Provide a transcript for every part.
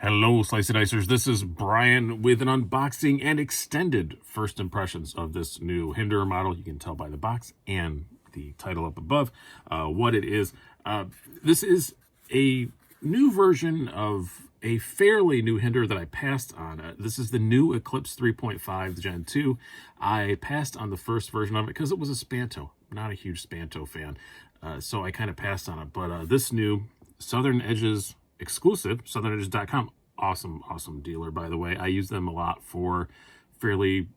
Hello, Slicey Dicers. This is Brian with an unboxing and extended first impressions of this new Hinderer model. You can tell by the box and the title up above what it is. This is a new version of a fairly new Hinderer that I passed on. This is the new Eclipse 3.5 Gen 2. I passed on the first version of it because it was a Spanto. Not a huge Spanto fan, so I kind of passed on it. But this new Southern Edges exclusive, southernedges.com, awesome dealer, by the way. I use them a lot for fairly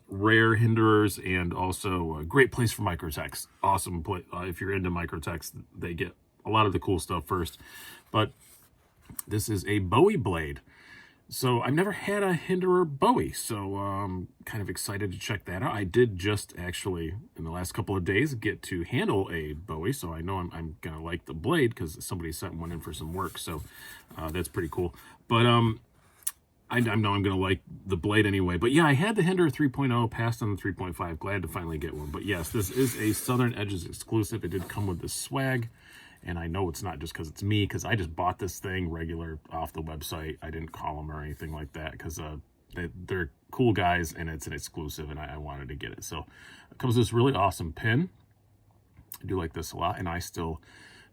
rare Hinderers, and also a great place for microtechs. Awesome place. If you're into microtechs, they get a lot of the cool stuff first. But this is a Bowie blade. So I've never had a Hinderer Bowie, so kind of excited to check that out. I did just actually, in the last couple of days, get to handle a Bowie, so I know I'm going to like the blade because somebody sent one in for some work, so that's pretty cool. But I know I'm going to like the blade anyway. But yeah, I had the Hinderer 3.0, passed on the 3.5, glad to finally get one. But yes, this is a Southern Edges exclusive. It did come with this swag. And I know it's not just because it's me, because I just bought this thing regular off the website. I didn't call them or anything like that because they're cool guys and it's an exclusive, and I wanted to get it. So it comes with this really awesome pin. I do like this a lot, and I still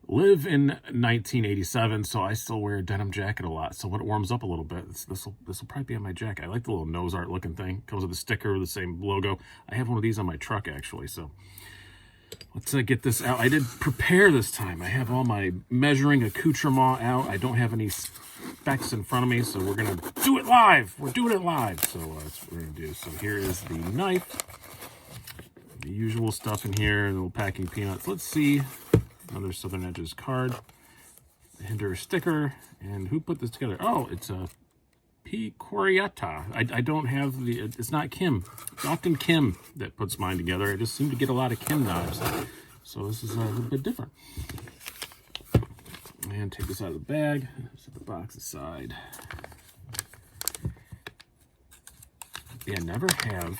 live in 1987, so I still wear a denim jacket a lot. So when it warms up a little bit, this will probably be on my jacket. I like the little nose art looking thing. Comes with a sticker with the same logo. I have one of these on my truck actually, so let's get this out. I did prepare this time. I have all my measuring accoutrement out. I don't have any specs in front of me, so we're going to do it live. We're doing it live. So that's what we're going to do. So here is the knife. The usual stuff in here, little packing peanuts. Let's see. Another Southern Edges card. The Hinderer sticker. And who put this together? Oh, it's a P. Coriata. I don't have the, it's not Kim. It's often Kim that puts mine together. I just seem to get a lot of Kim knives. So this is a little bit different. And take this out of the bag. Set the box aside. Yeah, never have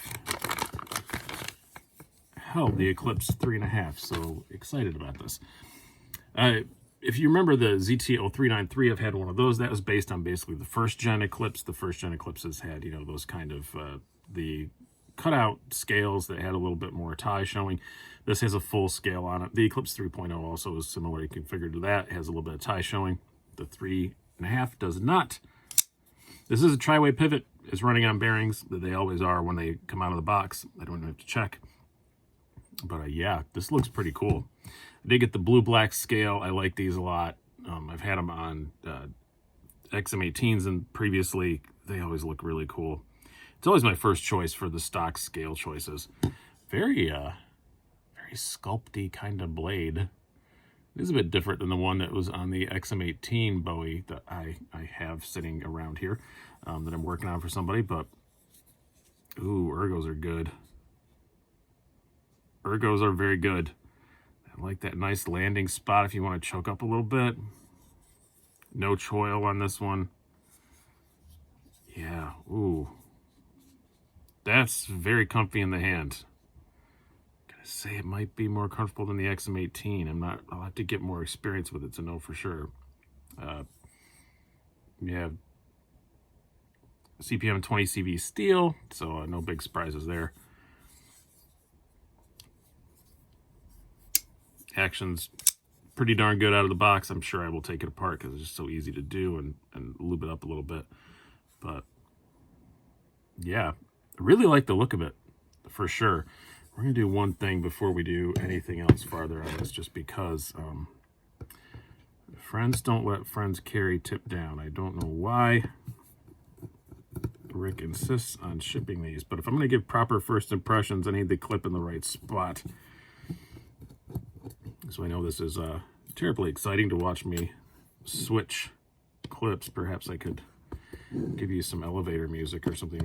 held the Eclipse 3.5, so excited about this. If you remember the ZT0393, I've had one of those. That was based on basically the first gen Eclipse. The first gen Eclipses had, you know, those kind of the cutout scales that had a little bit more tie showing. This has a full scale on it. The Eclipse 3.0 also is similarly configured to that. It has a little bit of tie showing. The 3.5 does not. This is a tri-way pivot. It's running on bearings that they always are when they come out of the box. I don't have to check. But yeah, this looks pretty cool. I did get the blue-black scale. I like these a lot. I've had them on XM18s, and previously they always look really cool. It's always my first choice for the stock scale choices. Very sculpty kind of blade. It is a bit different than the one that was on the XM18 Bowie that I have sitting around here that I'm working on for somebody. But ooh, ergos are good. Ergos are very good. I like that nice landing spot if you want to choke up a little bit. No choil on this one. Yeah, ooh. That's very comfy in the hand. Gotta say, it might be more comfortable than the XM18. I'll have to get more experience with it to know for sure. Yeah, CPM 20 CV steel, so no big surprises there. Action's pretty darn good out of the box. I'm sure I will take it apart because it's just so easy to do and lube it up a little bit. But yeah, I really like the look of it for sure. We're gonna do one thing before we do anything else farther on this, just because friends don't let friends carry tip down. I don't know why Rick insists on shipping these, but if I'm gonna give proper first impressions, I need the clip in the right spot. So I know this is terribly exciting to watch me switch clips. Perhaps I could give you some elevator music or something.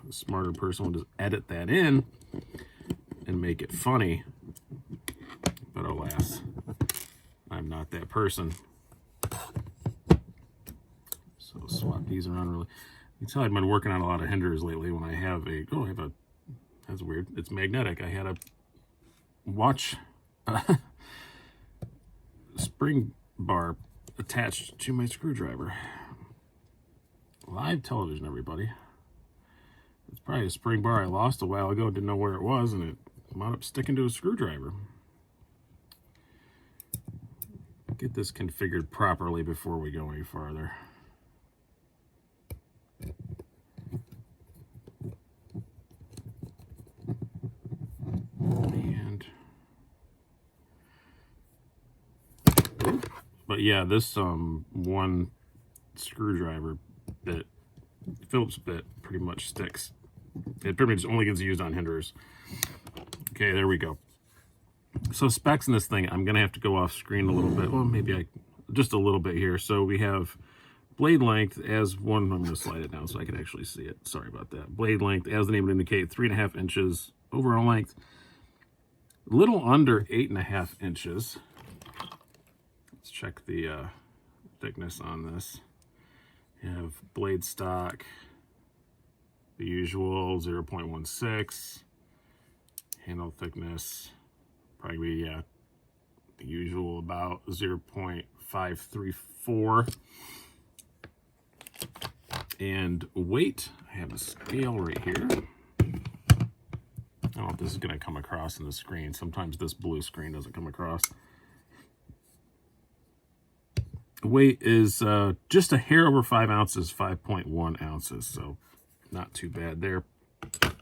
A smarter person will just edit that in and make it funny. But alas, I'm not that person. So swap these around really. You can tell I've been working on a lot of Hinderers lately when I have a, that's weird. It's magnetic. I had a watch spring bar attached to my screwdriver. Live television, everybody. It's probably a spring bar I lost a while ago, didn't know where it was, and it wound up sticking to a screwdriver. Get this configured properly before we go any farther. But yeah, this one screwdriver bit, Phillips bit, pretty much sticks. It pretty much only gets used on Hinderers. Okay, there we go. So specs in this thing, I'm going to have to go off screen a little bit. Well, maybe just a little bit here. So we have blade length as one. I'm going to slide it down so I can actually see it. Sorry about that. Blade length, as the name would indicate, 3.5 inches. Overall length, a little under 8.5 inches. Let's check the thickness on this. You have blade stock, the usual 0.16. Handle thickness, probably, yeah, the usual about 0.534. And weight, I have a scale right here. I don't know if this is going to come across in the screen. Sometimes this blue screen doesn't come across. Weight is just a hair over 5 ounces, 5.1 ounces, so not too bad there. Let's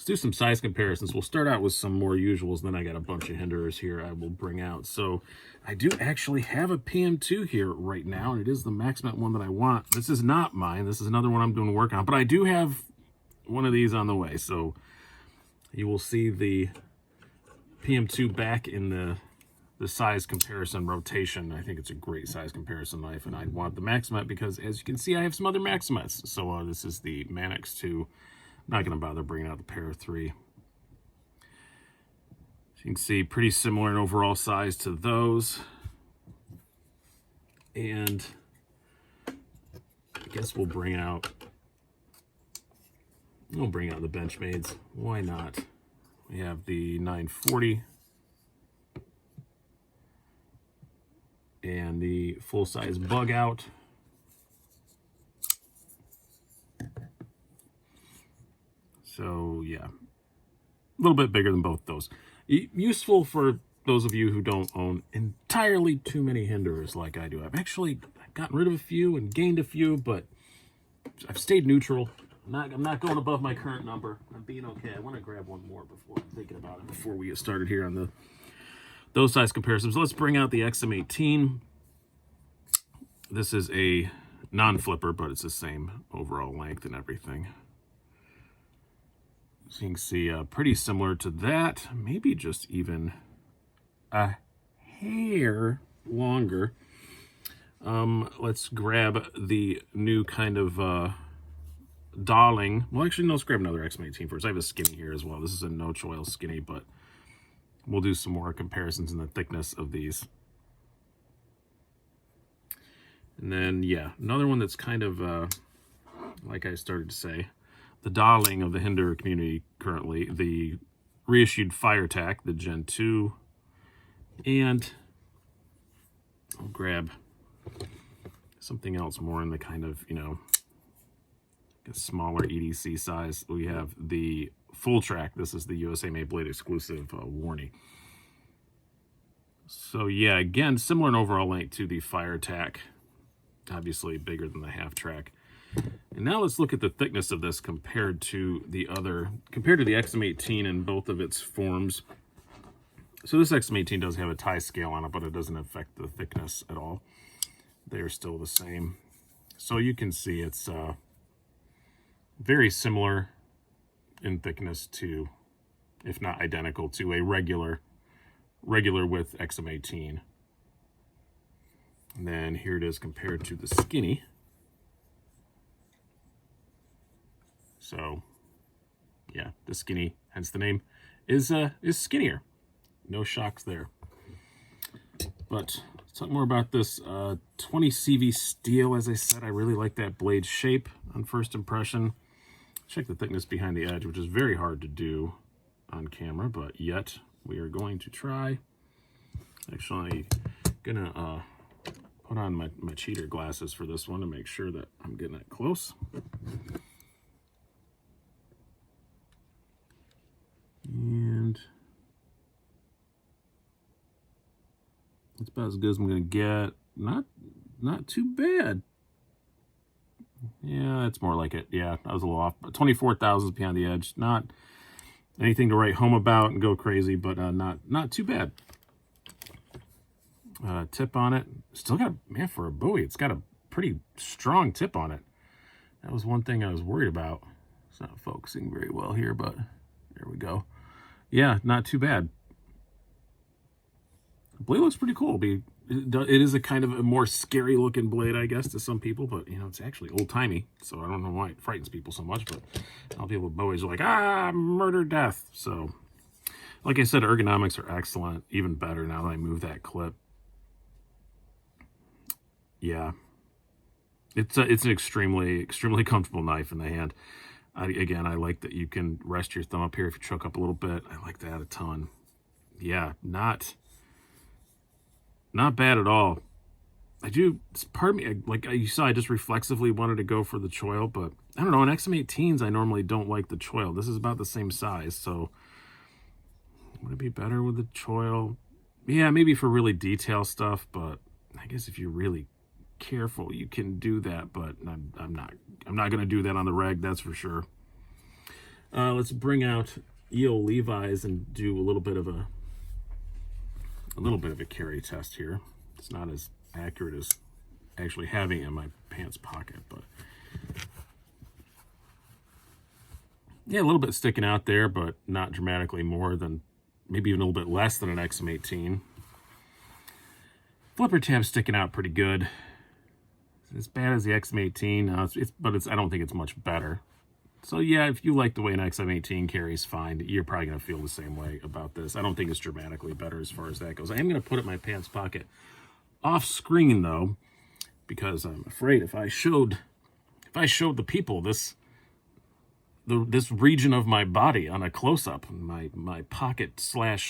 do some size comparisons. We'll start out with some more usuals, then I got a bunch of Hinderers here I will bring out. So I do actually have a PM2 here right now, and it is the MaxMet one that I want. This is not mine. This is another one I'm doing work on, but I do have one of these on the way. So you will see the PM2 back in the size comparison rotation. I think it's a great size comparison knife, and I want the MaxMet because, as you can see, I have some other MaxMets. So this is the Manix 2. Not going to bother bringing out the Para 3. So you can see pretty similar in overall size to those. And I guess we'll bring out the Benchmades. Why not? We have the 940. And the full-size bug out. So, yeah, a little bit bigger than both those. Useful for those of you who don't own entirely too many Hinderers like I do. I've gotten rid of a few and gained a few, but I've stayed neutral. I'm not going above my current number. I'm being okay. I want to grab one more before I'm thinking about it, before we get started here on those size comparisons. Let's bring out the XM18. This is a non-flipper, but it's the same overall length and everything. So you can see pretty similar to that, maybe just even a hair longer. Let's grab the new kind of Darling. Well, actually, no, let's grab another XM18 first. I have a skinny here as well. This is a no-choil skinny, but we'll do some more comparisons in the thickness of these. And then, yeah, another one that's kind of, like I started to say, the darling of the Hinderer community currently, the reissued FireTac, the Gen 2. And I'll grab something else more in the kind of, a smaller EDC size. We have the Full Track. This is the USA Made Blade exclusive Warney. So yeah, again, similar in overall length to the FireTac. Obviously bigger than the half track. And now let's look at the thickness of this compared to the XM18 in both of its forms. So this XM18 does have a tie scale on it, but it doesn't affect the thickness at all. They're still the same. So you can see it's very similar in thickness to, if not identical to, a regular width XM18. And then here it is compared to the skinny. So, yeah, the skinny, hence the name, is skinnier. No shocks there. But let's talk more about this 20 CV steel. As I said, I really like that blade shape on first impression. Check the thickness behind the edge, which is very hard to do on camera, but yet we are going to try. Actually, gonna put on my cheater glasses for this one to make sure that I'm getting it close. And it's about as good as I'm gonna get. Not too bad. Yeah, it's more like it. Yeah, I was a little off. 24 thousandths behind the edge. Not anything to write home about and go crazy, but not too bad. Tip on it. Still got, man, for a Bowie, it's got a pretty strong tip on it. That was one thing I was worried about. It's not focusing very well here, but there we go. Yeah, not too bad. The blade looks pretty cool. It is a kind of a more scary looking blade, I guess, to some people, but you know, it's actually old timey, so I don't know why it frightens people so much, but all people with Bowies are like, murder, death. So, like I said, ergonomics are excellent, even better now that I move that clip. Yeah, it's an extremely comfortable knife in the hand. Again, I like that you can rest your thumb up here if you choke up a little bit. I like that a ton. Yeah, not bad at all. Part of me, like you saw, I just reflexively wanted to go for the choil, but I don't know, in XM18s, I normally don't like the choil. This is about the same size, so would it be better with the choil? Yeah, maybe for really detail stuff, but I guess if you're really careful, you can do that, but I'm not going to do that on the reg, that's for sure. Let's bring out EO Levi's and do a little bit of a carry test here. It's not as accurate as actually having it in my pants pocket, but yeah, a little bit sticking out there, but not dramatically more than, maybe even a little bit less than an XM18. Flipper tab sticking out pretty good. As bad as the XM18, but I don't think it's much better. So yeah, if you like the way an XM18 carries, fine. You're probably going to feel the same way about this. I don't think it's dramatically better as far as that goes. I am going to put it in my pants pocket off screen though, because I'm afraid if I showed the people this region of my body on a close-up, my pocket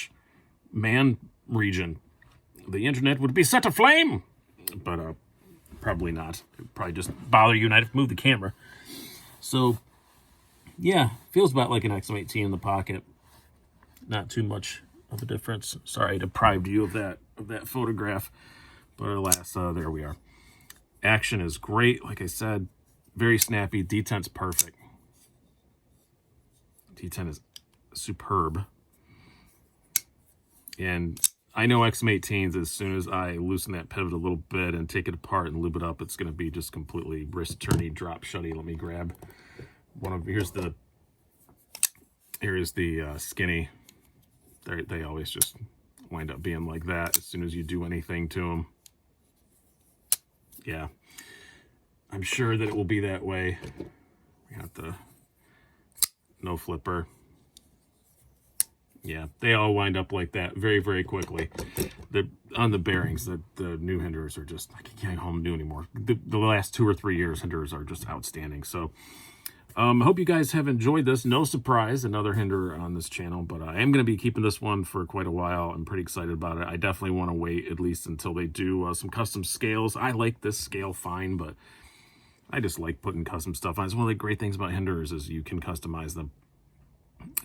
/ man region, the internet would be set aflame. But probably not. It'd probably just bother you and I'd have to move the camera. So yeah, feels about like an XM18 in the pocket. Not too much of a difference. Sorry, I deprived you of that photograph. But alas, there we are. Action is great. Like I said, very snappy. Detent's perfect. Detent is superb. And I know XM18s, as soon as I loosen that pivot a little bit and take it apart and lube it up, it's going to be just completely wrist turny, drop shutty. Let me grab one of, here is the skinny. They always just wind up being like that as soon as you do anything to them. Yeah, I'm sure that it will be that way. We got the no flipper. Yeah, they all wind up like that very, very quickly. On the bearings, the new Hinderers are just, I can't call them new anymore. The last 2 or 3 years, Hinderers are just outstanding. So I hope you guys have enjoyed this. No surprise, another Hinderer on this channel, but I am going to be keeping this one for quite a while. I'm pretty excited about it. I definitely want to wait at least until they do some custom scales. I like this scale fine, but I just like putting custom stuff on. It's one of the great things about Hinderers is you can customize them.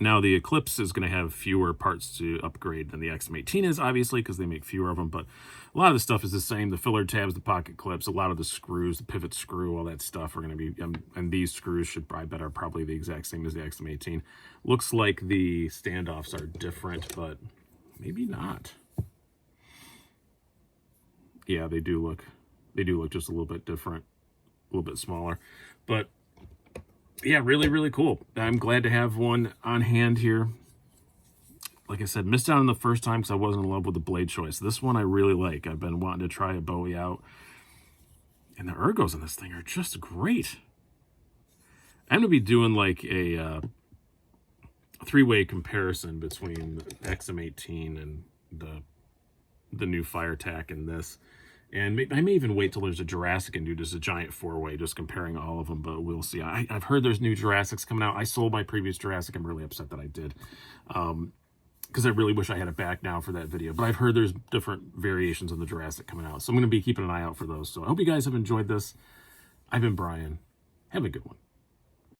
Now, the Eklipse is going to have fewer parts to upgrade than the XM18 is, obviously, because they make fewer of them, but a lot of the stuff is the same. The filler tabs, the pocket clips, a lot of the screws, the pivot screw, all that stuff are going to be, and these screws should probably the exact same as the XM18. Looks like the standoffs are different, but maybe not. Yeah, they do look just a little bit different, a little bit smaller, but yeah, really, really cool. I'm glad to have one on hand here. Like I said, missed out on the first time because I wasn't in love with the blade choice. This one I really like. I've been wanting to try a Bowie out. And the ergos on this thing are just great. I'm going to be doing like a 3-way comparison between the XM18 and the new FireTac and this. And I may even wait till there's a Jurassic and do just a giant 4-way, just comparing all of them, but we'll see. I've heard there's new Jurassics coming out. I sold my previous Jurassic. I'm really upset that I did. because I really wish I had it back now for that video. But I've heard there's different variations of the Jurassic coming out. So I'm going to be keeping an eye out for those. So I hope you guys have enjoyed this. I've been Brian. Have a good one.